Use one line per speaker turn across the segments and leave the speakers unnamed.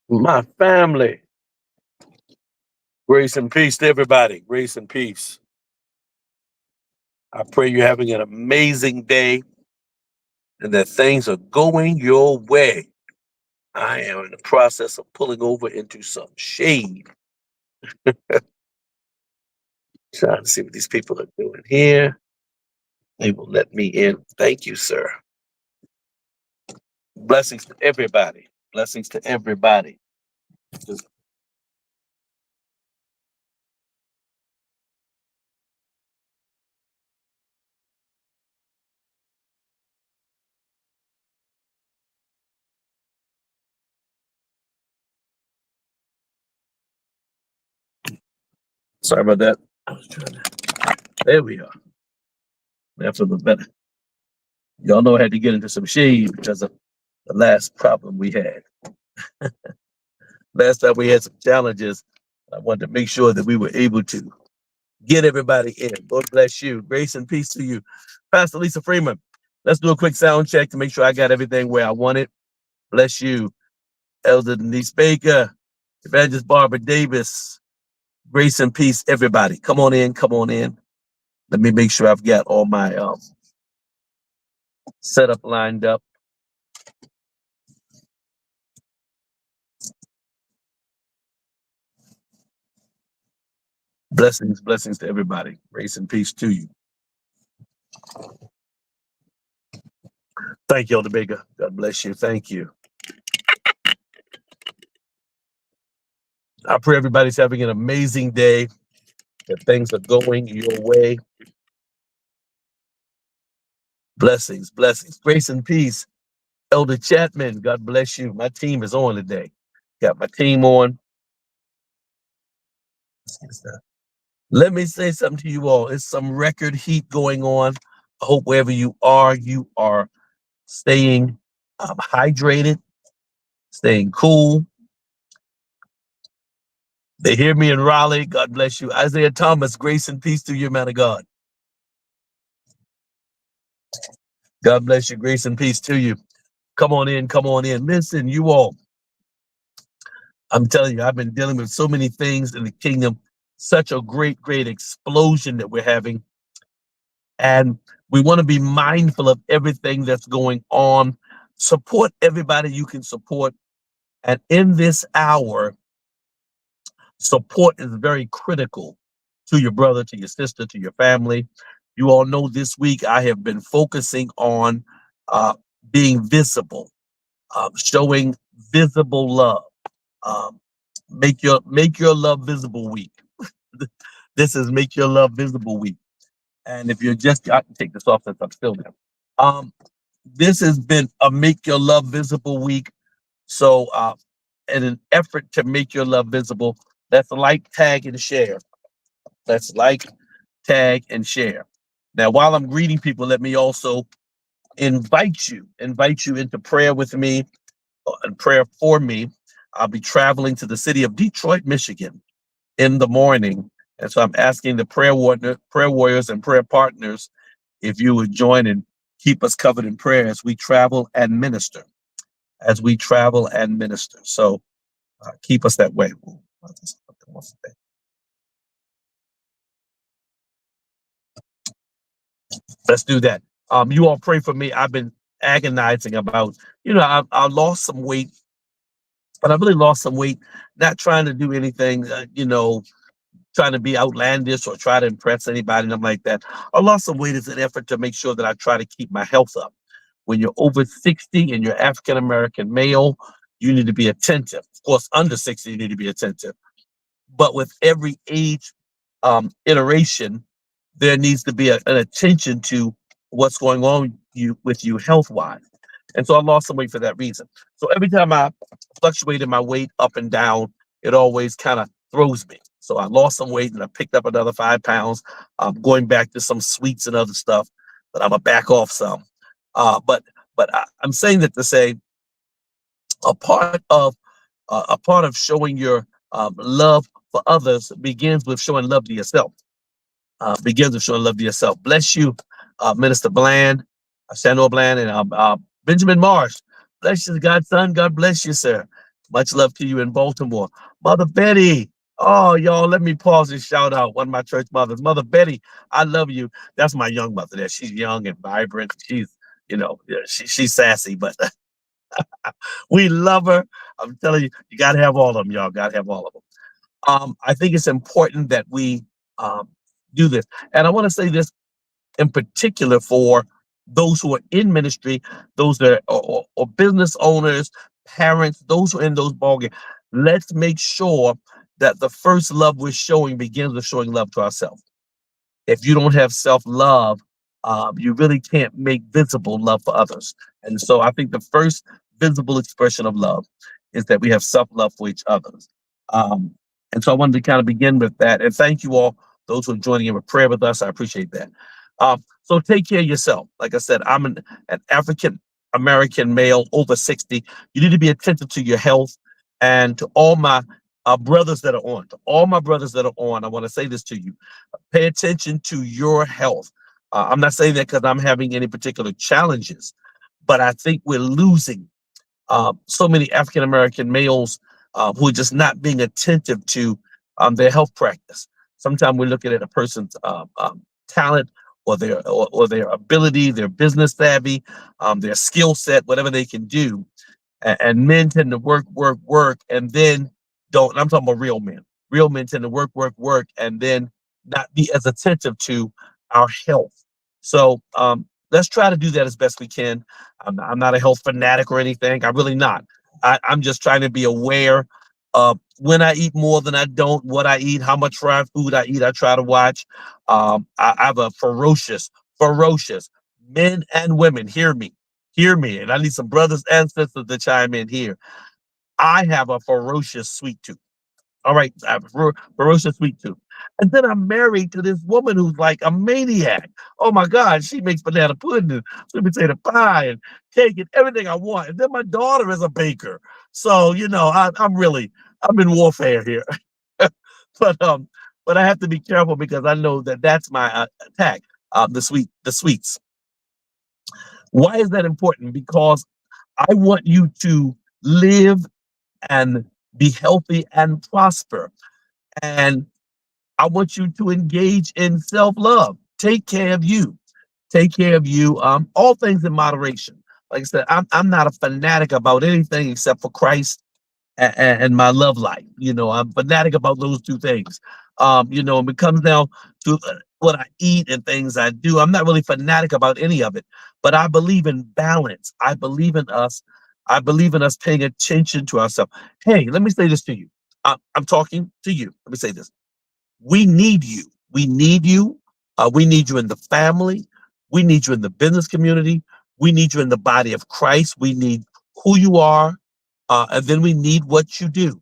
My family. Grace and peace to everybody. Grace and peace. I pray you're having an amazing day and that things are going your way. I am in the process of pulling over into some shade, trying to see what these people are doing here. They will let me in. Thank you, sir. Blessings to everybody. Blessings to everybody. Just sorry about that. I was trying to. There we are. That's a little better. Y'all know I had to get into some shade because of the last problem we had. Last time we had some challenges. I wanted to make sure that we were able to get everybody in. Lord bless you. Grace and peace to you. Pastor Lisa Freeman, let's do a quick sound check to make sure I got everything where I want it. Bless you. Elder Denise Baker, Evangelist Barbara Davis, grace and peace, everybody. Come on in, come on in. Let me make sure I've got all my setup lined up. Blessings, blessings to everybody. Grace and peace to you. Thank you, Elder Baker. God bless you. Thank you. I pray everybody's having an amazing day, that things are going your way. Blessings, blessings, grace and peace. Elder Chapman, God bless you. My team is on today. Got my team on. Let me say something to you all. It's some record heat going on. I hope wherever you are staying hydrated, staying cool. They hear me in Raleigh. God bless you. Isaiah Thomas, grace and peace to you, man of God. God bless you. Grace and peace to you. Come on in. Come on in. Listen, you all. I'm telling you, I've been dealing with so many things in the kingdom. Such a great, great explosion that we're having. And we want to be mindful of everything that's going on. Support everybody you can support. And in this hour, support is very critical to your brother, to your sister, to your family. You all know this week I have been focusing on being visible, showing visible love. Um, make your love visible week. This is make your love visible week. And if you're just, I can take this off since I'm still there. Um, this has been a make your love visible week. So, in an effort to make your love visible, let's like, tag, and share. Let's like, tag, and share. Now, while I'm greeting people, let me also invite you into prayer with me and prayer for me. I'll be traveling to the city of Detroit, Michigan in the morning. And so I'm asking the prayer warriors and prayer partners if you would join and keep us covered in prayer as we travel and minister. As we travel and minister. So keep us that way. Let's do that. You all pray for me. I've been agonizing about, I lost some weight, but I really lost some weight, not trying to do anything, trying to be outlandish or try to impress anybody, nothing like that. I lost some weight as an effort to make sure that I try to keep my health up. When you're over 60 and you're African American male, you need to be attentive. Of course, under 60, you need to be attentive. But with every age iteration, there needs to be an attention to what's going on with you health wise. And so I lost some weight for that reason. So every time I fluctuate in my weight up and down, it always kind of throws me. So I lost some weight and I picked up another 5 pounds. I'm going back to some sweets and other stuff, but I'm gonna back off some. I'm saying that to say a part of showing your love for others begins with showing love to yourself. Begins with showing love to yourself. Bless you, Minister Bland, Shannon Bland, and Benjamin Marsh. Bless you, Godson. God bless you, sir. Much love to you in Baltimore. Mother Betty. Oh, y'all, let me pause and shout out one of my church mothers. Mother Betty, I love you. That's my young mother there. She's young and vibrant. She's, yeah, she's sassy, but we love her. I'm telling you, you got to have all of them, y'all. Got to have all of them. I think it's important that we um, do this. And I want to say this in particular for those who are in ministry, those that are or business owners, parents, those who are in those ballgames. Let's make sure that the first love we're showing begins with showing love to ourselves. If you don't have self-love, you really can't make visible love for others. And so I think the first visible expression of love is that we have self-love for each other. Um, and so I wanted to kind of begin with that. And thank you all, those who are joining in with prayer with us. I appreciate that. So take care of yourself. Like I said, I'm an African American male over 60. You need to be attentive to your health. And to all my brothers that are on, to all my brothers that are on, I want to say this to you. Pay attention to your health. I'm not saying that because I'm having any particular challenges, but I think we're losing so many African American males who are just not being attentive to their health practice. Sometimes we're looking at a person's talent or their ability, their business savvy, their skill set, whatever they can do, and men tend to work, work, work, and then don't. And I'm talking about real men. Real men tend to work, work, work, and then not be as attentive to our health. So let's try to do that as best we can. I'm not a health fanatic or anything. I'm really not. I'm just trying to be aware of when I eat more than I don't, what I eat, how much fried food I eat. I try to watch. I have a ferocious men and women. Hear me, and I need some brothers and sisters to chime in here. I have a ferocious sweet tooth. All right, I have a ferocious sweet tooth. And then I'm married to this woman who's like a maniac. Oh my God, she makes banana pudding, and sweet potato pie, and cake, and everything I want. And then my daughter is a baker. So, I'm in warfare here. but but I have to be careful because I know that that's my attack. The sweets. Why is that important? Because I want you to live and be healthy and prosper. And I want you to engage in self love. Take care of you. Take care of you. All things in moderation. Like I said, I'm not a fanatic about anything except for Christ and my love life. I'm fanatic about those two things. And it comes down to what I eat and things I do. I'm not really fanatic about any of it, but I believe in balance. I believe in us. I believe in us paying attention to ourselves. Hey, let me say this to you. I'm talking to you. Let me say this. We need you. We need you. We need you in the family. We need you in the business community. We need you in the body of Christ. We need who you are, and then we need what you do.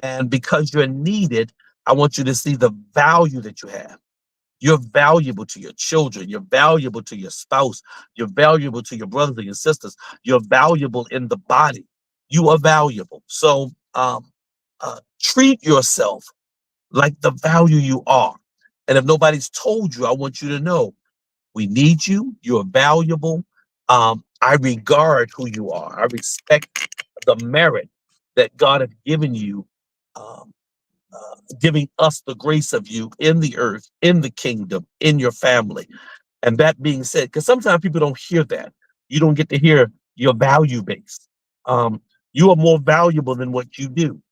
And because you're needed, I want you to see the value that you have. You're valuable to your children. You're valuable to your spouse. You're valuable to your brothers and your sisters. You're valuable in the body. You are valuable. So treat yourself like the value you are. And if nobody's told you, I want you to know we need you. You're valuable. I regard who you are. I respect the merit that God has given you, um, giving us the grace of you in the earth, in the kingdom, in your family. And that being said, because sometimes people don't hear that, you don't get to hear your value base. You are more valuable than what you do.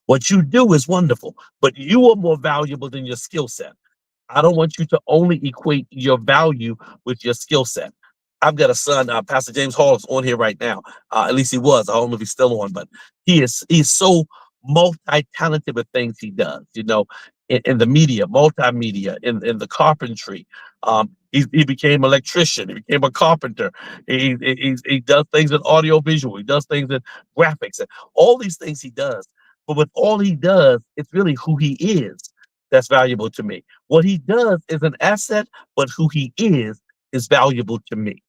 What you do is wonderful, but you are more valuable than your skill set. I don't want you to only equate your value with your skill set. I've got a son, Pastor James Hall is on here right now. At least he was. I don't know if he's still on, but he's so multi-talented with things he does, in the media, multimedia, in the carpentry. He became an electrician, he became a carpenter, he does things in audio visual, he does things in graphics, and all these things he does. But with all he does, it's really who he is that's valuable to me. What he does is an asset, but who he is valuable to me.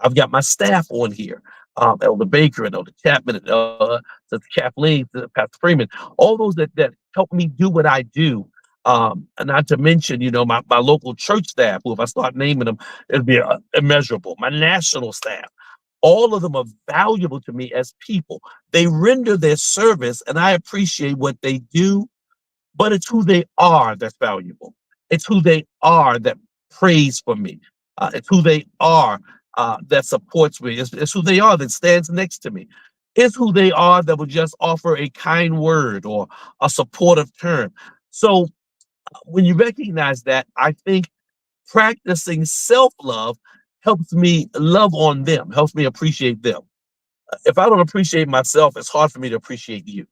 I've got my staff on here, Elder Baker and Elder Chapman and Sister Kathleen, Pastor Freeman, all those that help me do what I do. And not to mention, my local church staff, who if I start naming them, it'll be immeasurable. My national staff. All of them are valuable to me as people. They render their service, and I appreciate what they do, but it's who they are that's valuable. It's who they are that prays for me. It's who they are that supports me. It's who they are that stands next to me. It's who they are that will just offer a kind word or a supportive term. So when you recognize that, I think practicing self love helps me love on them, helps me appreciate them. If I don't appreciate myself, it's hard for me to appreciate you.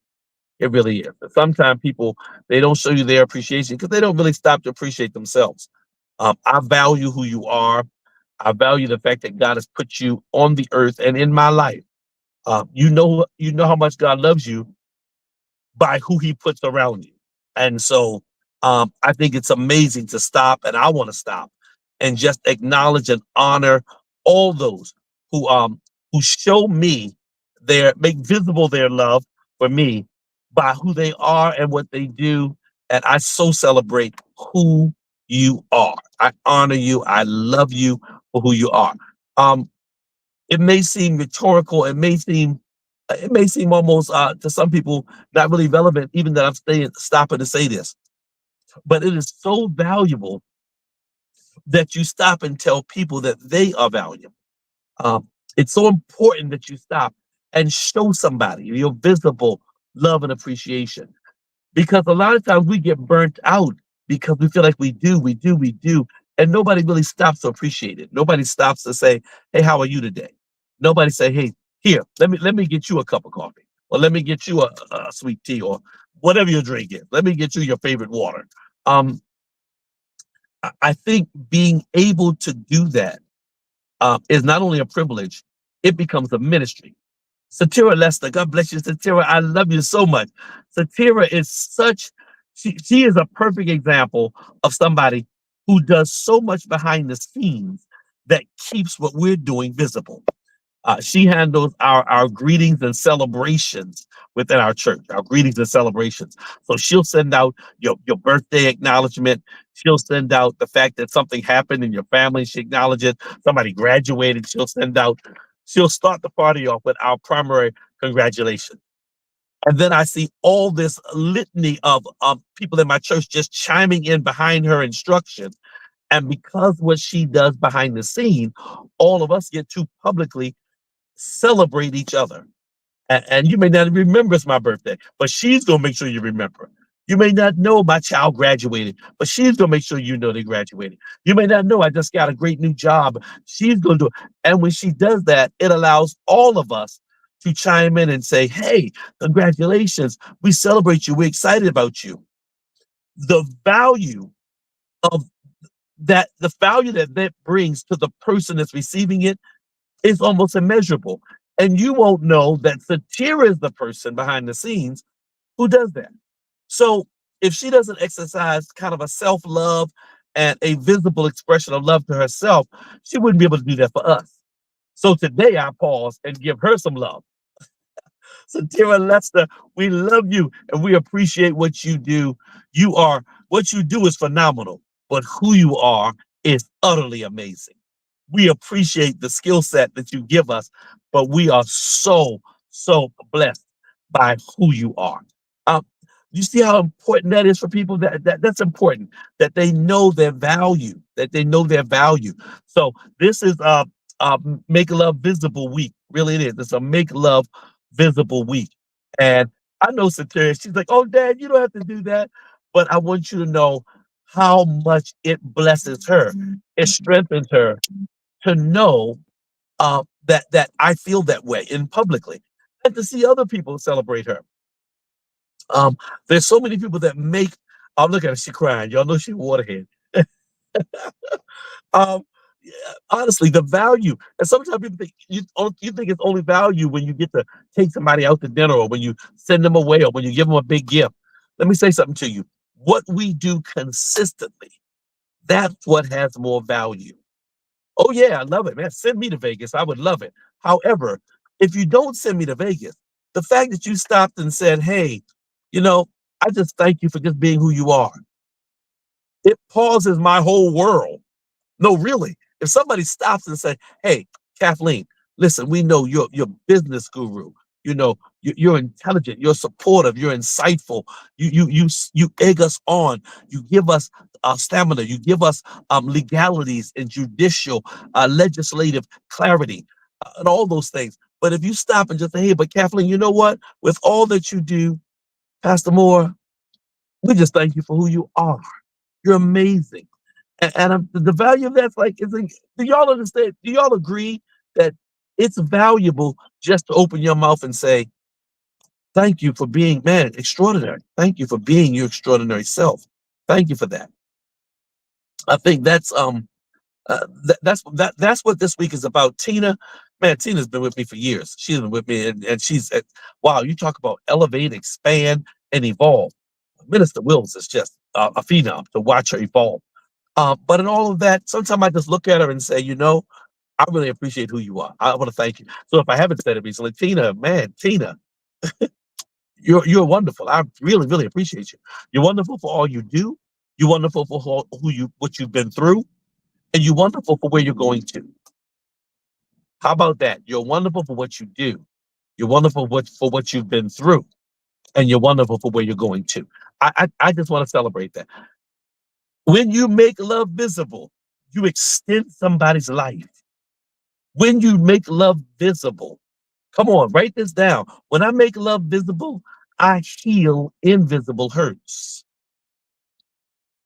It really is. Sometimes people, they don't show you their appreciation because they don't really stop to appreciate themselves. I value who you are. I value the fact that God has put you on the earth and in my life. You know how much God loves you by who He puts around you. And so I think it's amazing to stop, and I want to stop and just acknowledge and honor all those who um who show me make visible their love for me by who they are and what they do. And I so celebrate who you are. I honor you. I love you for who you are. Um, it may seem rhetorical. It may seem almost to some people not really relevant, even that I'm stopping to say this. But it is so valuable that you stop and tell people that they are valuable. Um, it's so important that you stop and show somebody your visible love and appreciation. Because a lot of times we get burnt out because we feel like we do, and nobody really stops to appreciate it. Nobody stops to say, "Hey, how are you today?" Nobody say, "Hey, here, let me get you a cup of coffee, or let me get you a sweet tea, or whatever your drink is. Let me get you your favorite water." Um, I think being able to do that is not only a privilege; it becomes a ministry. Satira Lester, God bless you, Satira. I love you so much. Satira is she is a perfect example of somebody who does so much behind the scenes that keeps what we're doing visible. She handles our greetings and celebrations within our church, our greetings and celebrations. So she'll send out your birthday acknowledgement. She'll send out the fact that something happened in your family. She acknowledges somebody graduated. She'll start the party off with our primary congratulations. And then I see all this litany of people in my church just chiming in behind her instruction. And because what she does behind the scene, all of us get to publicly celebrate each other. And you may not remember it's my birthday, but she's gonna make sure you remember. You may not know my child graduated, but she's gonna make sure you know they graduated. You may not know I just got a great new job. She's gonna do it. And when she does that, it allows all of us to chime in and say, "Hey, congratulations. We celebrate you. We're excited about you." The value of the value that that brings to the person that's receiving it is almost immeasurable. And you won't know that Satira is the person behind the scenes who does that. So if she doesn't exercise kind of a self love and a visible expression of love to herself, she wouldn't be able to do that for us. So today I pause and give her some love. So, Tara Lester, we love you and we appreciate what you do. What you do is phenomenal, but who you are is utterly amazing. We appreciate the skill set that you give us, but we are so blessed by who you are. Um, you see how important that is for people? That's important that they know their value, that they know their value. So this is uh Make Love Visible Week. Really it is. It's a Make Love Visible Week. And I know Satira, she's like, "Oh, Dad, you don't have to do that." But I want you to know how much it blesses her. It strengthens her to know that I feel that way in publicly, and to see other people celebrate her. Um, there's so many people that make. Oh, look at her, she crying. Y'all know she waterhead. Um, yeah, honestly, the value, and sometimes people think you think it's only value when you get to take somebody out to dinner, or when you send them away, or when you give them a big gift. Let me say something to you. What we do consistently, that's what has more value. Oh yeah, I love it, man. Send me to Vegas. I would love it. However, if you don't send me to Vegas, the fact that you stopped and said, "Hey, you know, I just thank you for just being who you are," it pauses my whole world. No, really. If somebody stops and say, "Hey, Kathleen, Listen, we know you're business guru. You know, you're intelligent, you're supportive, you're insightful. You egg us on. You give us stamina. You give us legalities and judicial, legislative clarity, and all those things. But if you stop and just say, "Hey, but Kathleen, you know what? With all that you do, Pastor Moore, we just thank you for who you are. You're amazing." And the value of that's like, is like, do y'all understand? Do y'all agree that it's valuable just to open your mouth and say, "Thank you for being, man, extraordinary. Thank you for being your extraordinary self. Thank you for that." I think that's what this week is about. Tina, man, Tina's been with me for years. She's been with me, and she's wow. You talk about elevate, expand, and evolve. Minister Wills is just a phenom to watch her evolve. But in all of that, sometimes I just look at her and say, I really appreciate who you are. I want to thank you. So if I haven't said it recently, Tina, man, Tina, you're wonderful. I really, really appreciate you. You're wonderful for all you do. You're wonderful for what you've been through, and you're wonderful for where you're going to. How about that? You're wonderful for what you do. You're wonderful for what you've been through, and you're wonderful for where you're going to. I just want to celebrate that. When you make love visible, you extend somebody's life. When you make love visible, come on, write this down. When I make love visible, I heal invisible hurts.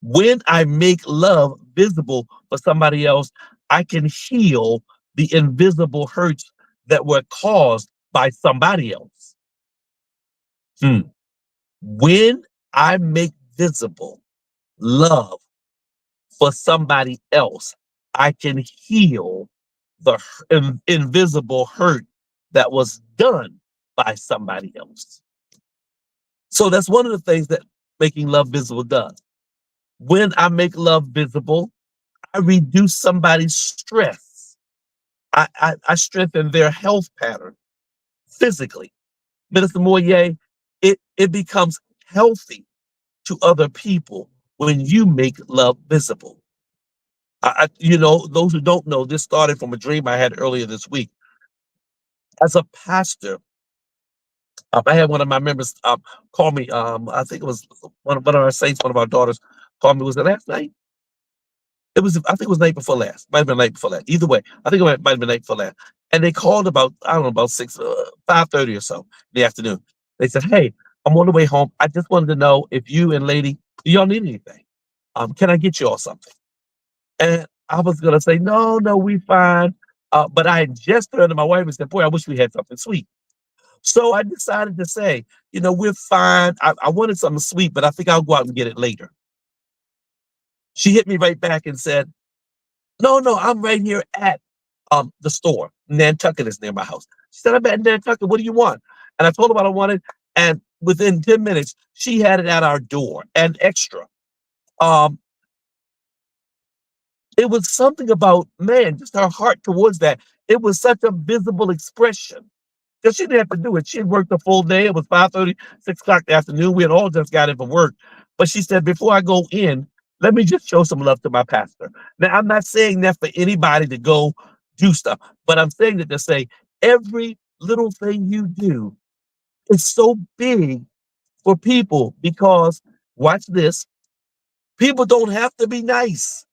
When I make love visible for somebody else, I can heal the invisible hurts that were caused by somebody else. Hmm. When I make visible love for somebody else, I can heal the invisible hurt that was done by somebody else. So that's one of the things that making love visible does. When I make love visible, I reduce somebody's stress. I strengthen their health pattern physically. Minister Moyer, it becomes healthy to other people when you make love visible. Those who don't know, this started from a dream I had earlier this week. As a pastor, I had one of my members call me. I think it was one of our saints, one of our daughters called me. Was it last night? It was. I think it was the night before last. Might have been the night before last. Either way, I think it might have been the night before last. And they called about, I don't know, about 5:30 or so in the afternoon. They said, "Hey, I'm on the way home. I just wanted to know if you and lady, do y'all need anything? Can I get you all something?" And I was gonna say, "No, no, we fine." But I had just turned to my wife and said, "Boy, I wish we had something sweet." So I decided to say, "We're fine. I wanted something sweet, but I think I'll go out and get it later." She hit me right back and said, "No, no, I'm right here at the store. Nantucket is near my house." She said, "I'm at Nantucket. What do you want?" And I told her what I wanted. And within 10 minutes, she had it at our door and extra. Um, it was something about, man, just her heart towards that. It was such a visible expression. Because she didn't have to do it. She had worked a full day. It was 5:30, 6 o'clock in the afternoon. We had all just got in from work. But she said, "Before I go in, let me just show some love to my pastor." Now, I'm not saying that for anybody to go do stuff, but I'm saying that to say every little thing you do is so big for people because, watch this, people don't have to be nice.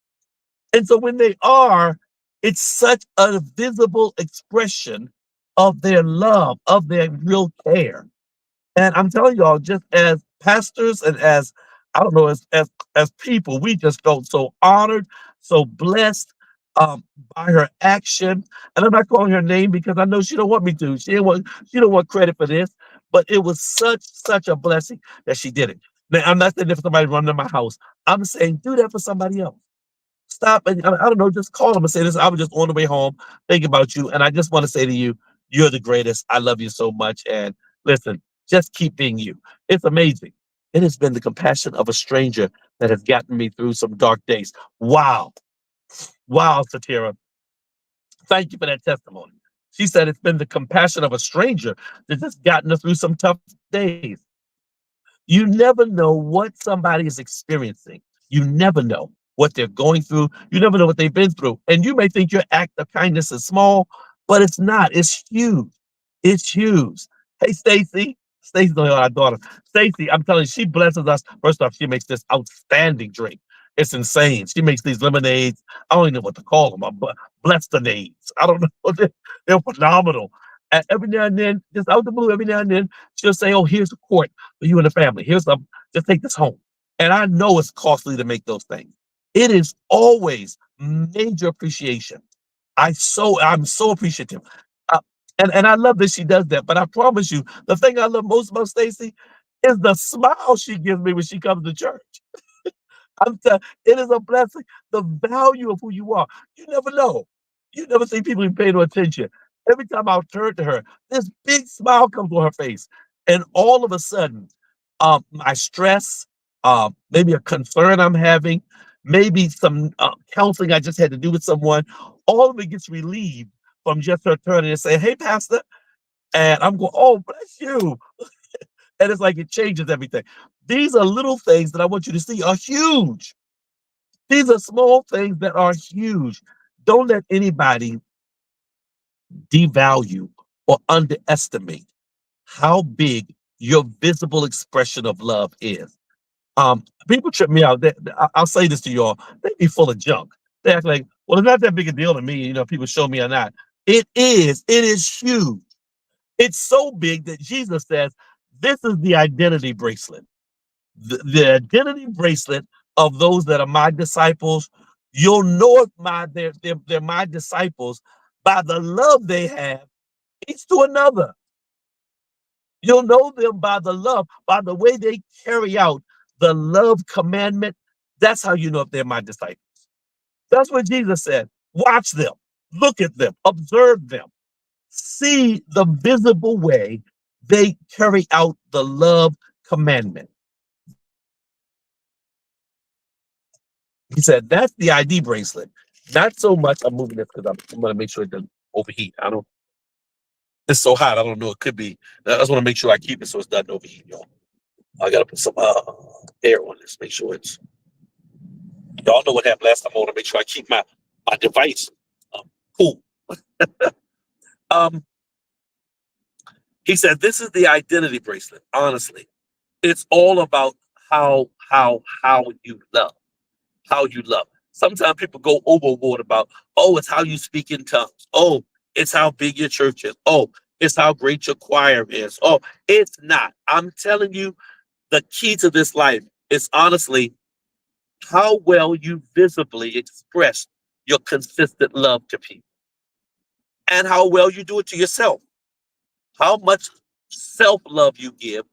And so when they are, it's such a visible expression of their love, of their real care. And I'm telling y'all, just as pastors and as I don't know, as people, we just felt so honored, so blessed um, by her action. And I'm not calling her name because I know she don't want me to. She don't want credit for this, but it was such a blessing that she did it. Now I'm not saying if somebody running to my house. I'm saying do that for somebody else. Stop and I don't know, just call them and say this. I was just on the way home thinking about you, and I just want to say to you, you're the greatest. I love you so much, and listen, just keep being you. It's amazing. It has been the compassion of a stranger that has gotten me through some dark days. Wow, wow, Satira, thank you for that testimony. She said it's been the compassion of a stranger that has gotten her through some tough days. You never know what somebody is experiencing. You never know what they're going through. You never know what they've been through. And you may think your act of kindness is small, but it's not. It's huge. It's huge. Hey, Stacy. Stacy's our daughter. Stacy, I'm telling you, she blesses us. First off, she makes this outstanding drink. It's insane. She makes these lemonades. I don't even know what to call them. But blessedades. I don't know. They're phenomenal. And every now and then, just out the blue, every now and then, she'll say, "Oh, here's a quart for you and the family. Here's some. Just take this home." And I know it's costly to make those things. It is always major appreciation. I'm so appreciative. Uh, and I love that she does that. But I promise you, the thing I love most about Stacy is the smile she gives me when she comes to church. It is a blessing. The value of who you are. You never know. You never see people who pay no attention. Every time I'll turn to her, this big smile comes on her face. And all of a sudden, my stress, maybe a concern I'm having, maybe some counseling I just had to do with someone, all of it gets relieved from just her turning and saying, "Hey, Pastor." And I'm going, "Oh, bless you." And it's like it changes everything. These are little things that I want you to see are huge. These are small things that are huge. Don't let anybody devalue or underestimate how big your visible expression of love is. People trip me out. I'll say this to y'all. They be full of junk. They act like, well, it's not that big a deal to me. People show me or not. It is. It is huge. It's so big that Jesus says, this is the identity bracelet. The identity bracelet of those that are my disciples. You'll know if they're my disciples by the love they have each to another. You'll know them by the love, by the way they carry out the love commandment. That's how you know if they're my disciples. That's what Jesus said. Watch them, look at them, observe them, see the visible way they carry out the love commandment. He said, that's the ID bracelet. Not so much. I'm moving this because I'm going to make sure it doesn't overheat. I don't, it's so hot. I don't know. It could be. I just want to make sure I keep it so it's not overheat, y'all. I got to put some air on this, make sure it's, y'all know what happened last time. I want to make sure I keep my device cool. Um, he said, this is the identity bracelet. Honestly, it's all about how you love. How you love. Sometimes people go overboard about, oh, it's how you speak in tongues. Oh, it's how big your church is. Oh, it's how great your choir is. Oh, it's not. I'm telling you, the key to this life is honestly how well you visibly express your consistent love to people and how well you do it to yourself. How much self love you give,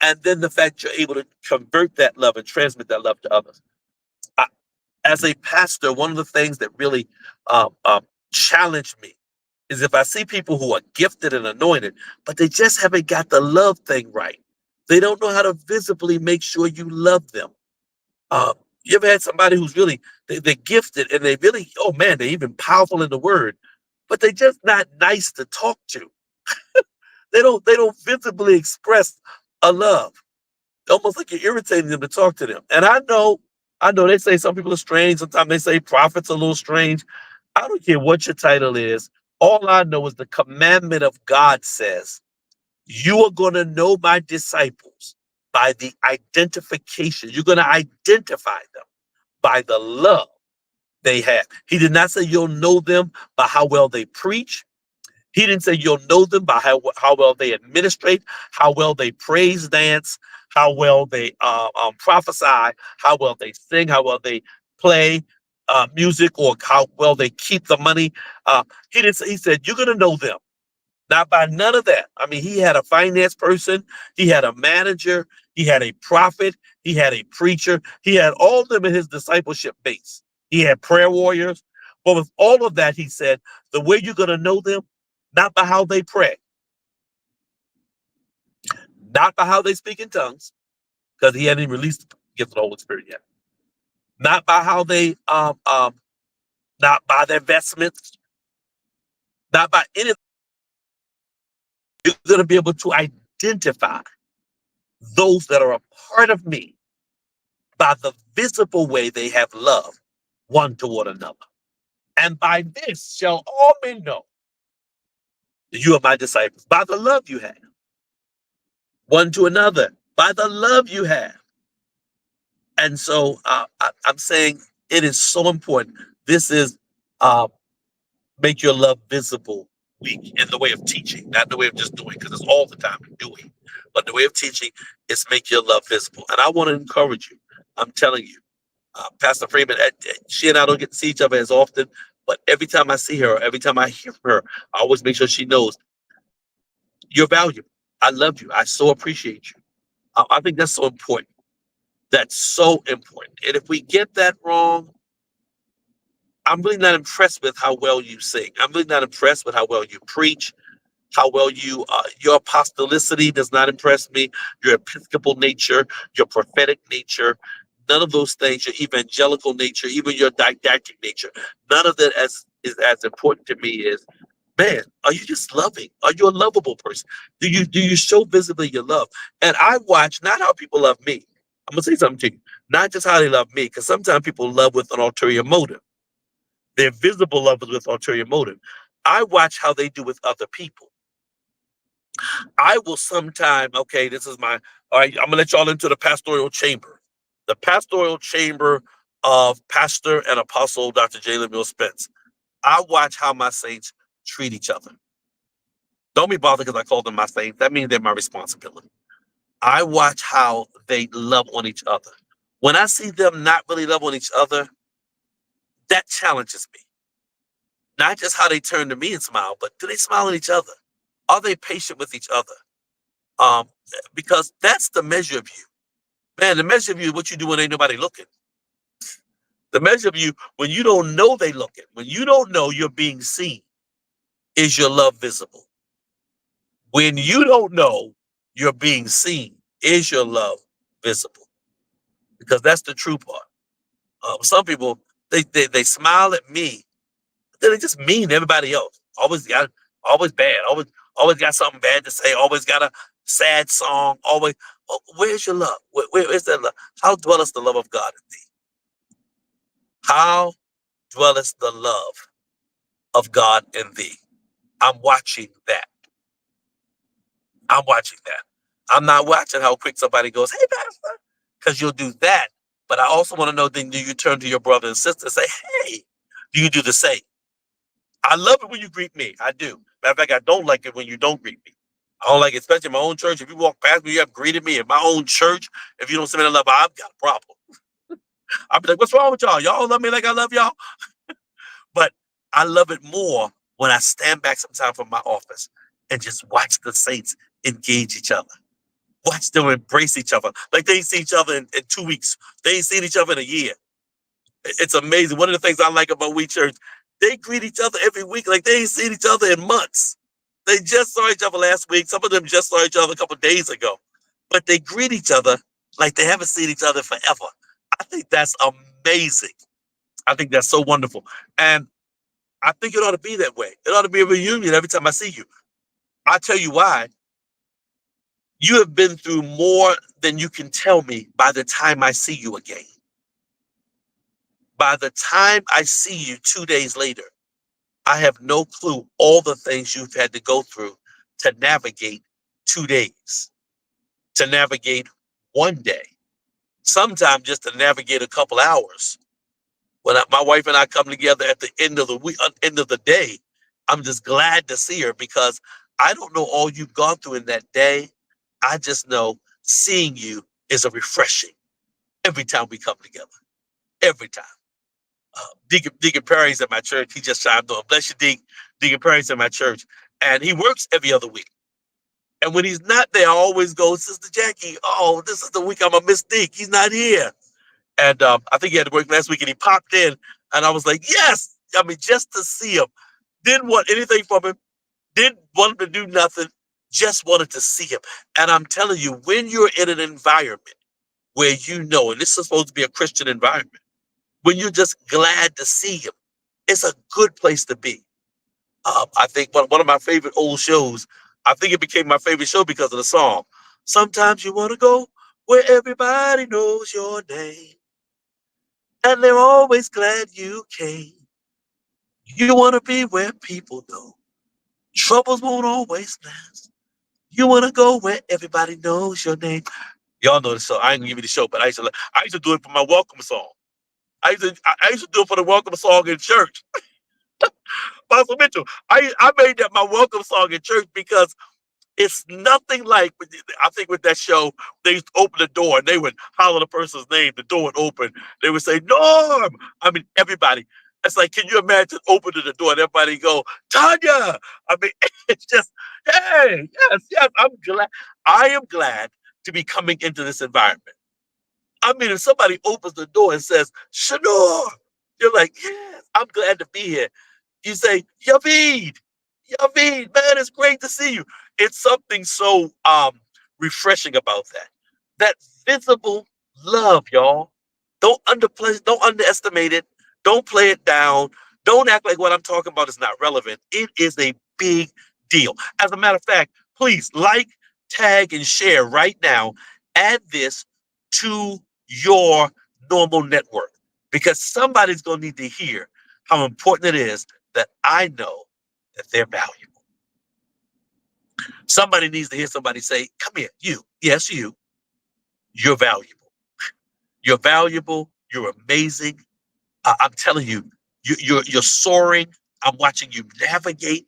and then the fact you're able to convert that love and transmit that love to others. As a pastor, one of the things that really challenged me is if I see people who are gifted and anointed, but they just haven't got the love thing right. They don't know how to visibly make sure you love them. Uh, you ever had somebody who's really they're gifted and they really, oh man, they're even powerful in the word, but they're just not nice to talk to. They don't visibly express a love. Almost like you're irritating them to talk to them. And I know they say some people are strange. Sometimes they say prophets are a little strange. I don't care what your title is. All I know is the commandment of God says, you are going to know my disciples by the identification. You're going to identify them by the love they have. He did not say you'll know them by how well they preach. He didn't say you'll know them by how well they administrate, how well they praise dance, how well they prophesy, how well they sing, how well they play music, or how well they keep the money. He didn't say, he said, you're going to know them. Not by none of that. I mean, he had a finance person, he had a manager, he had a prophet, he had a preacher, he had all of them in his discipleship base. He had prayer warriors. But with all of that, he said, the way you're going to know them, not by how they pray, not by how they speak in tongues, because he hadn't even released the gift of the Holy Spirit yet. Not by how they, not by their vestments, not by any. You're going to be able to identify those that are a part of me by the visible way they have love one toward another. And by this shall all men know You are my disciples by the love you have one to another, by the love you have. And so I'm saying it is so important. This is uh, make your love visible week in the way of teaching, not the way of just doing, because it's all the time doing. But the way of teaching is make your love visible. And I want to encourage you. I'm telling you, Pastor Freeman, she and I don't get to see each other as often, but every time I see her, every time I hear from her, I always make sure she knows you're valuable. I love you. I so appreciate you. I think that's so important. That's so important. And if we get that wrong, I'm really not impressed with how well you sing. I'm really not impressed with how well you preach, how well your apostolicity does not impress me, your episcopal nature, your prophetic nature, none of those things, your evangelical nature, even your didactic nature, none of that is as important to me as, man, are you just loving? Are you a lovable person? Do you show visibly your love? And I watch not how people love me. I'm gonna say something to you, not just how they love me, because sometimes people love with an ulterior motive. Their visible love is with ulterior motive. I watch how they do with other people. I will sometime, okay, this is my, all right, I'm gonna let y'all into the pastoral chamber. The pastoral chamber of Pastor and Apostle Dr. Jalen Mill Spence. I watch how my saints treat each other. Don't be bothered because I call them my saints. That means they're my responsibility. I watch how they love on each other. When I see them not really love on each other, that challenges me. Not just how they turn to me and smile, but do they smile at each other? Are they patient with each other? Um, because that's the measure of you. Man, the measure of you is what you do when ain't nobody looking. The measure of you when you don't know they looking, when you don't know you're being seen, is your love visible. When you don't know you're being seen, is your love visible? Because that's the true part. Some people they smile at me, but then they just mean to everybody else. Always bad, always got something bad to say, always got a sad song, always. Oh, where's your love? Where is that love? How dwelleth the love of God in thee? How dwelleth the love of God in thee? I'm watching that. I'm watching that. I'm not watching how quick somebody goes, hey, Pastor, because you'll do that. But I also want to know, then do you turn to your brother and sister and say, hey, do you do the same? I love it when you greet me. I do. Matter of fact, I don't like it when you don't greet me. I don't like it, especially in my own church. If you walk past me, you have greeted me in my own church. If you don't send me the love, I've got a problem. I'll be like, what's wrong with y'all? Y'all love me like I love y'all? But I love it more when I stand back sometime from my office and just watch the saints engage each other. Watch them embrace each other. Like they ain't see each other in 2 weeks. They ain't seen each other in a year. It's amazing. One of the things I like about We Church, they greet each other every week like they ain't seen each other in months. They just saw each other last week. Some of them just saw each other a couple of days ago. But they greet each other like they haven't seen each other forever. I think that's amazing. I think that's so wonderful. And I think it ought to be that way. It ought to be a reunion every time I see you. I tell you why. You have been through more than you can tell me by the time I see you again. By the time I see you 2 days later, I have no clue all the things you've had to go through to navigate 2 days, to navigate one day, sometimes just to navigate a couple hours. When my wife and I come together at the end of the week, end of the day, I'm just glad to see her because I don't know all you've gone through in that day. I just know seeing you is a refreshing every time we come together. Every time. Deacon Perry's at my church. He just chimed on. Bless you, Deacon Perry's at my church. And he works every other week. And when he's not there, I always go, Sister Jackie, oh, this is the week I'm a miss Deke. He's not here. And I think he had to work last week and he popped in. And I was like, yes. I mean, just to see him. Didn't want anything from him. Didn't want him to do nothing. Just wanted to see him. And I'm telling you, when you're in an environment where you know, and this is supposed to be a Christian environment, when you're just glad to see him, it's a good place to be. I think one of my favorite old shows, I think it became my favorite show because of the song. Sometimes you want to go where everybody knows your name, and they're always glad you came. You want to be where people know Troubles won't always last. You wanna go where everybody knows your name. Y'all know the song. I ain't gonna give you the show, but I used to do it for my welcome song. I used to do it for the welcome song in church. Pastor Mitchell, I made that my welcome song in church because it's nothing like, I think with that show, they used to open the door and they would holler the person's name. The door would open. They would say, Norm. I mean, everybody. It's like, can you imagine opening the door and everybody go, Tanya? I mean, it's just, hey, yes, yes, I'm glad. I am glad to be coming into this environment. I mean, if somebody opens the door and says, Shanor, you're like, yes, I'm glad to be here. You say, Yavid, Yavid, man, it's great to see you. It's something so refreshing about that. That visible love, y'all. Don't underestimate it. Don't play it down. Don't act like what I'm talking about is not relevant. It is a big deal. As a matter of fact, please like, tag, and share right now. Add this to your normal network because somebody's going to need to hear how important it is that I know that they're valuable. Somebody needs to hear somebody say, come here, you. Yes, you. You're valuable. You're valuable. You're amazing. I'm telling you, you're soaring. I'm watching you navigate.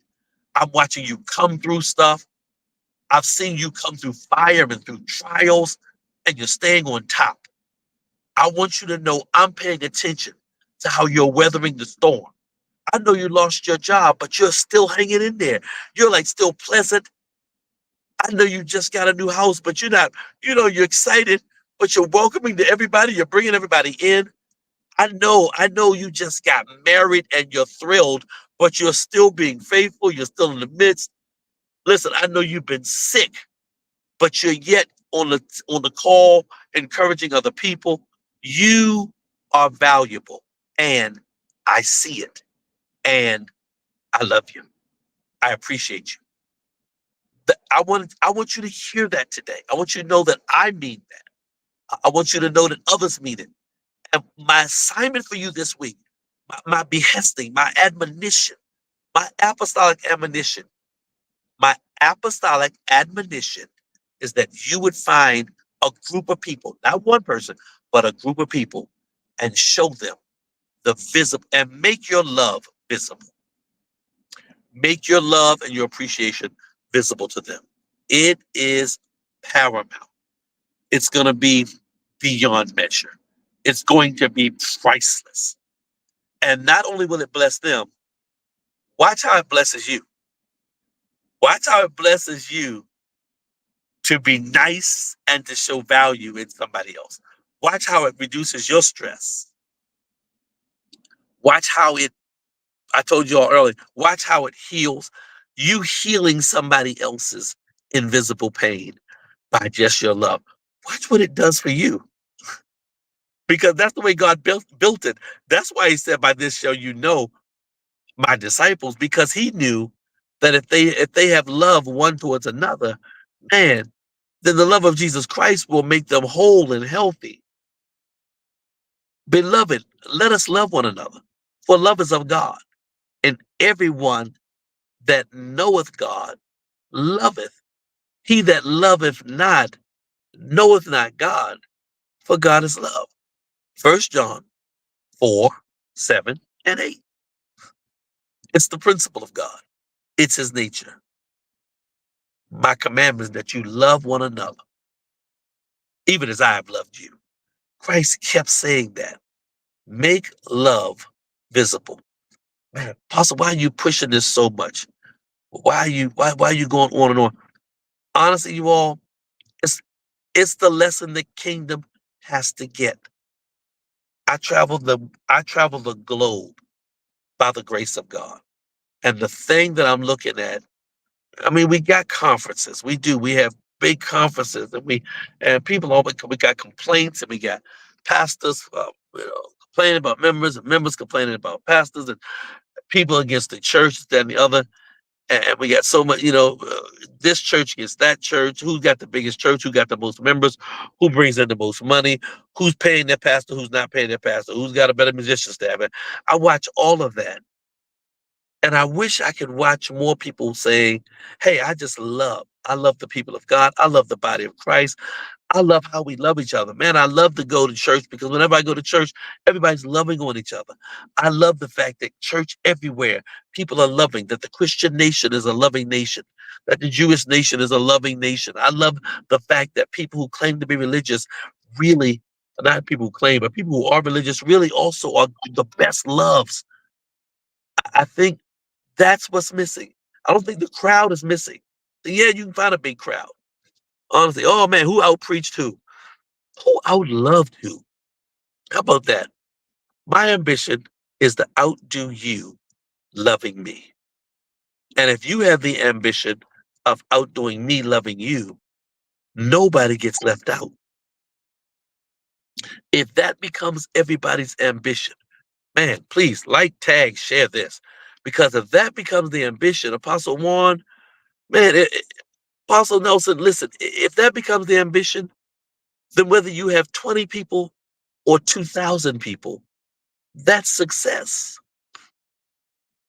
I'm watching you come through stuff. I've seen you come through fire and through trials, and you're staying on top. I want you to know I'm paying attention to how you're weathering the storm. I know you lost your job, but you're still hanging in there. You're like still pleasant. I know you just got a new house, but you're not, you're excited, but you're welcoming to everybody. You're bringing everybody in. I know you just got married and you're thrilled, but you're still being faithful. You're still in the midst. Listen, I know you've been sick, but you're yet on the call, encouraging other people. You are valuable, and I see it, and I love you. I appreciate you. I want you to hear that today. I want you to know that I mean that. I want you to know that others mean it. And my assignment for you this week, my behesting, my admonition, my apostolic admonition, my apostolic admonition is that you would find a group of people, not one person, but a group of people, and show them the visible and make your love visible. Make your love and your appreciation visible to them. It is paramount. It's going to be beyond measure. It's going to be priceless. And not only will it bless them, watch how it blesses you. Watch how it blesses you to be nice and to show value in somebody else. Watch how it reduces your stress. Watch how I told you all earlier, watch how it heals you, healing somebody else's invisible pain by just your love. Watch what it does for you because that's the way God built it. That's why he said, by this shall you know my disciples, because he knew that if they have love one towards another, man, then the love of Jesus Christ will make them whole and healthy. Beloved, let us love one another, for love is of God, and everyone that knoweth God loveth. He that loveth not knoweth not God, for God is love. 1 John 4:7 and 8. It's the principle of God. It's his nature. My commandment is that you love one another, even as I have loved you. Christ kept saying that. Make love visible. Man, Apostle, why are you pushing this so much? Why are you going on and on? Honestly, you all, it's it's the lesson the kingdom has to get. I travel the globe by the grace of God. And the thing that I'm looking at, I mean, we got conferences. We do. We have big conferences, and people always, we got complaints, and we got pastors, complaining about members, and members complaining about pastors, and people against the church, that and the other. And we got so much, this church against that church. Who's got the biggest church? Who got the most members? Who brings in the most money? Who's paying their pastor? Who's not paying their pastor? Who's got a better musician staff? And I watch all of that. And I wish I could watch more people saying, hey, I love the people of God. I love the body of Christ. I love how we love each other. Man, I love to go to church because whenever I go to church, everybody's loving on each other. I love the fact that church everywhere, people are loving, that the Christian nation is a loving nation, that the Jewish nation is a loving nation. I love the fact that people who claim to be religious really, not people who claim, but people who are religious really also are the best loves. I think that's what's missing. I don't think the crowd is missing. Yeah, you can find a big crowd. Honestly, oh man, who out preached who? Who out loved who? How about that? My ambition is to outdo you loving me. And if you have the ambition of outdoing me loving you, nobody gets left out. If that becomes everybody's ambition, man, please like, tag, share this. Because if that becomes the ambition, Apostle Juan, man, Apostle Nelson, listen, if that becomes the ambition, then whether you have 20 people or 2,000 people, that's success.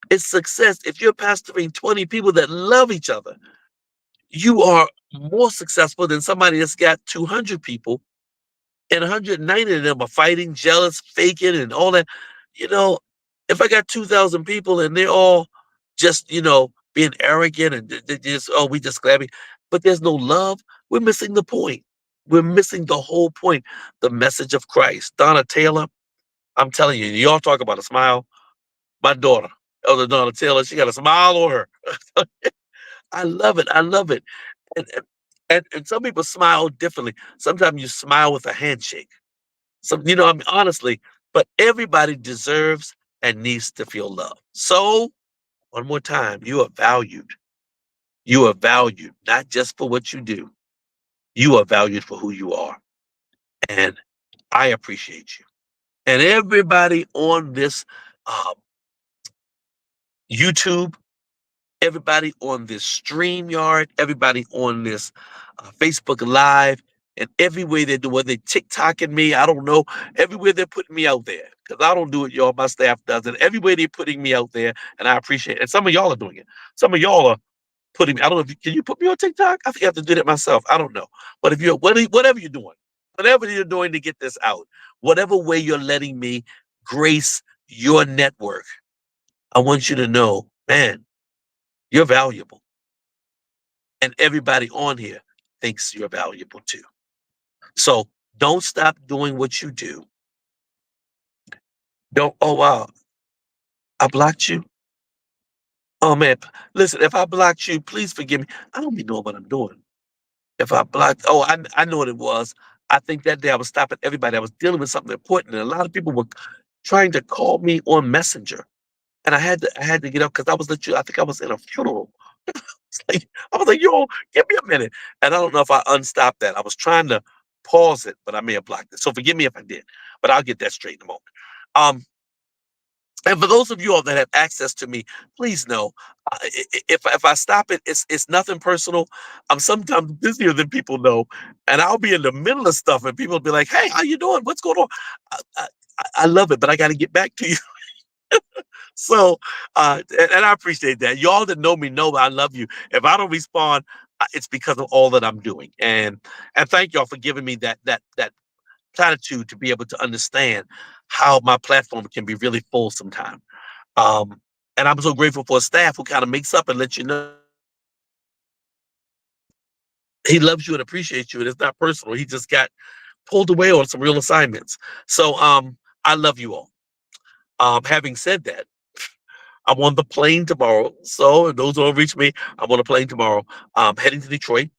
It's success. If you're pastoring 20 people that love each other, you are more successful than somebody that's got 200 people and 190 of them are fighting, jealous, faking, and all that. You know, if I got 2,000 people and they're all just, being arrogant and they just, oh, we just clapping, but there's no love, we're missing the point. We're missing the whole point, the message of Christ. Donna Taylor, I'm telling you, y'all talk about a smile. My daughter, Elder Donna Taylor, she got a smile on her. I love it. I love it. And some people smile differently. Sometimes you smile with a handshake. I mean, honestly, but everybody deserves and needs to feel love. So, one more time, you are valued. You are valued, not just for what you do. You are valued for who you are. And I appreciate you. And everybody on this uh, YouTube, everybody on this StreamYard, everybody on this Facebook Live, and everywhere they do, whether they TikToking me, I don't know, everywhere they're putting me out there, because I don't do it, y'all, my staff does it. Everywhere they're putting me out there, and I appreciate it. And some of y'all are doing it. Some of y'all are putting me, I don't know, can you put me on TikTok? I think I have to do that myself. I don't know. But if you're, whatever you're doing to get this out, whatever way you're letting me grace your network, I want you to know, man, you're valuable. And everybody on here thinks you're valuable too. So don't stop doing what you do. Don't, oh wow, I blocked you. Oh man, listen, if I blocked you, please forgive me. I don't be knowing what I'm doing. If I blocked, oh, I know what it was. I think that day I was stopping everybody. I was dealing with something important, and a lot of people were trying to call me on Messenger. And I had to get up because I was I think I was in a funeral. It's like, I was like, yo, give me a minute. And I don't know if I unstopped that. I was trying to pause it, but I may have blocked it. So forgive me if I did, but I'll get that straight in a moment. Um, and for those of you all that have access to me, please know, if I stop it, it's nothing personal. I'm sometimes busier than people know, and I'll be in the middle of stuff, and people will be like, "Hey, how you doing? What's going on?" I love it, but I got to get back to you. So, and I appreciate that. Y'all that know me know that I love you. If I don't respond, it's because of all that I'm doing. And thank y'all for giving me that platitude to be able to understand how my platform can be really full sometimes. Um, and I'm so grateful for a staff who kind of makes up and lets you know he loves you and appreciates you, and it's not personal. He just got pulled away on some real assignments. So, I love you all. Having said that, I'm on the plane tomorrow. So those who don't reach me, I'm on a plane tomorrow. Heading to Detroit.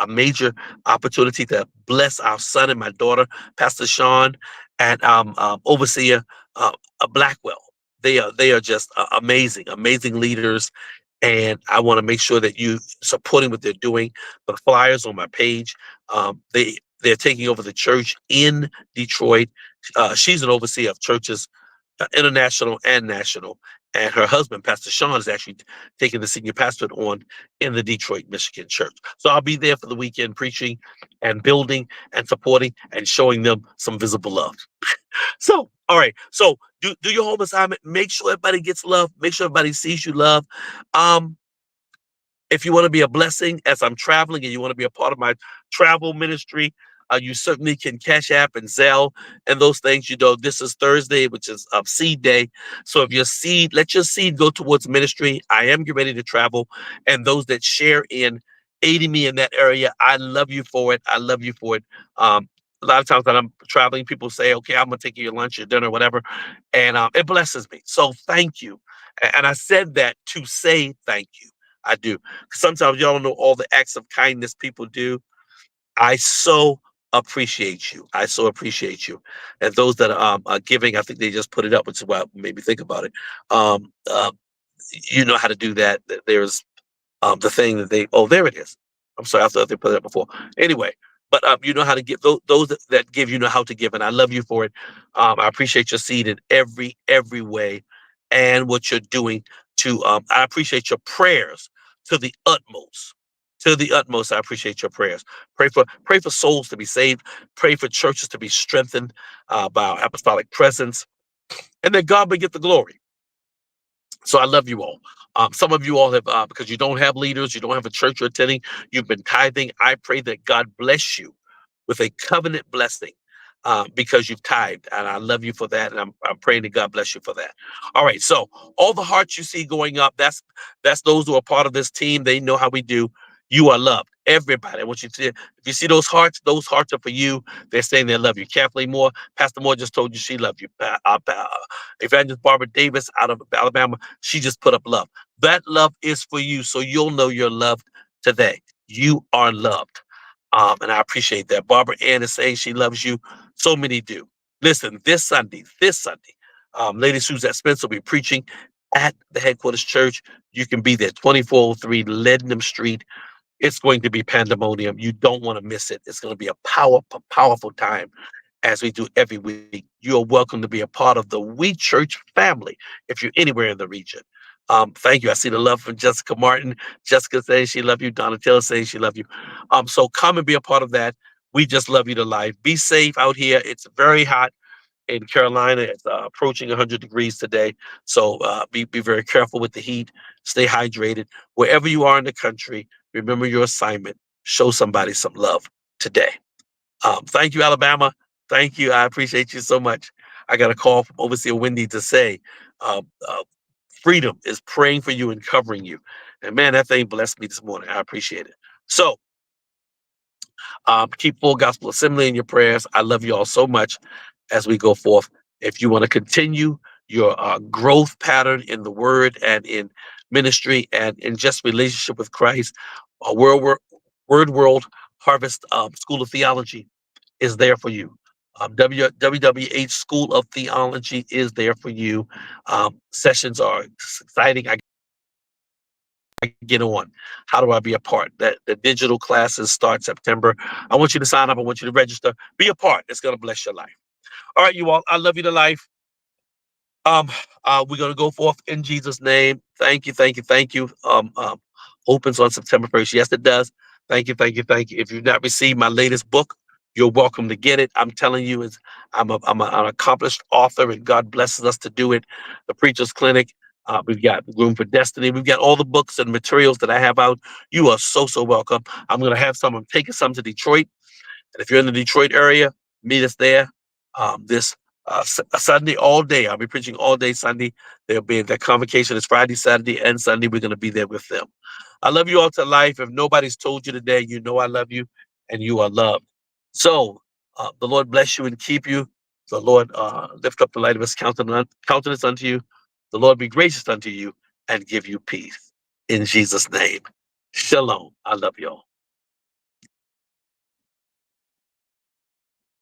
A major opportunity to bless our son and my daughter, Pastor Sean, and overseer Blackwell. They are just amazing, amazing leaders, and I want to make sure that you supporting what they're doing. The flyers on my page. They're taking over the church in Detroit. She's an overseer of churches international and national. And her husband, Pastor Sean, is actually taking the senior pastorate on in the Detroit, Michigan church. So I'll be there for the weekend preaching and building and supporting and showing them some visible love. So, all right. So do your home assignment. Make sure everybody gets love. Make sure everybody sees you love. Um, if you want to be a blessing as I'm traveling and you want to be a part of my travel ministry, you certainly can Cash App and Zelle and those things. You know, this is Thursday, which is seed day. So if your seed, let your seed go towards ministry. I am getting ready to travel. And those that share in aiding me in that area, I love you for it. I love you for it. A lot of times when I'm traveling, people say, okay, I'm going to take you your lunch, your dinner, whatever. And it blesses me. So thank you. And I said that to say thank you. I do. Sometimes y'all don't know all the acts of kindness people do. I so appreciate you. I so appreciate you. And those that are giving, I think they just put it up, which is why it made me think about it. Um, uh, you know how to do that. There's the thing that they, oh, there it is. I'm sorry, I thought they put it up before. Anyway, but you know how to give those that give, you know how to give, and I love you for it. I appreciate your seed in every way, and what you're doing to. I appreciate your prayers to the utmost. To the utmost, I appreciate your prayers. Pray for souls to be saved. Pray for churches to be strengthened by our apostolic presence, and that God may get the glory. So I love you all. Some of you all have, because you don't have leaders, you don't have a church you're attending, you've been tithing. I pray that God bless you with a covenant blessing because you've tithed. And I love you for that. And I'm praying that God bless you for that. All right. So all the hearts you see going up, that's those who are part of this team. They know how we do. You are loved. Everybody. I want you to, if you see those hearts are for you. They're saying they love you. Kathleen Moore, Pastor Moore just told you she loved you. Evangelist Barbara Davis out of Alabama, she just put up love. That love is for you, so you'll know you're loved today. You are loved. And I appreciate that. Barbara Ann is saying she loves you. So many do. Listen, this Sunday, Lady Suzette Spencer will be preaching at the headquarters church. You can be there, 2403 Leadenham Street. It's going to be pandemonium. You don't want to miss it. It's going to be a powerful time as we do every week. You're welcome to be a part of the We Church family if you're anywhere in the region. Thank you. I see the love from Jessica Martin. Jessica saying she love you. Donna Taylor saying she love you. So come and be a part of that. We just love you to life. Be safe out here. It's very hot in Carolina. It's approaching 100 degrees today. So be very careful with the heat. Stay hydrated. Wherever you are in the country, remember your assignment. Show somebody some love today. Thank you, Alabama. Thank you. I appreciate you so much. I got a call from Overseer Wendy to say, uh, uh, Freedom is praying for you and covering you. And man, that thing blessed me this morning. I appreciate it. So keep Full Gospel Assembly in your prayers. I love you all so much as we go forth. If you want to continue your growth pattern in the word and in ministry and in just relationship with Christ, Word World Harvest School of Theology is there for you. WWH School of Theology is there for you. Sessions are exciting. I get on. How do I be a part? That the digital classes start September. I want you to sign up. I want you to register. Be a part. It's going to bless your life. All right, you all. I love you to life. Um, we're gonna go forth in Jesus' name. Thank you, thank you, thank you. Opens on September 1st. Yes, it does. Thank you, thank you, thank you. If you've not received my latest book, you're welcome to get it. I'm telling you, I'm an accomplished author, and God blesses us to do it. The Preacher's Clinic. We've got Room for Destiny. We've got all the books and materials that I have out. You are so welcome. I'm gonna have some. I'm taking some to Detroit. And if you're in the Detroit area, meet us there this Sunday all day. I'll be preaching all day Sunday. There'll be that convocation is Friday, Saturday, and Sunday. We're going to be there with them. I love you all to life. If nobody's told you today, you know I love you and you are loved. So the Lord bless you and keep you. The Lord lift up the light of his countenance unto you. The Lord be gracious unto you and give you peace. In Jesus' name. Shalom. I love you all.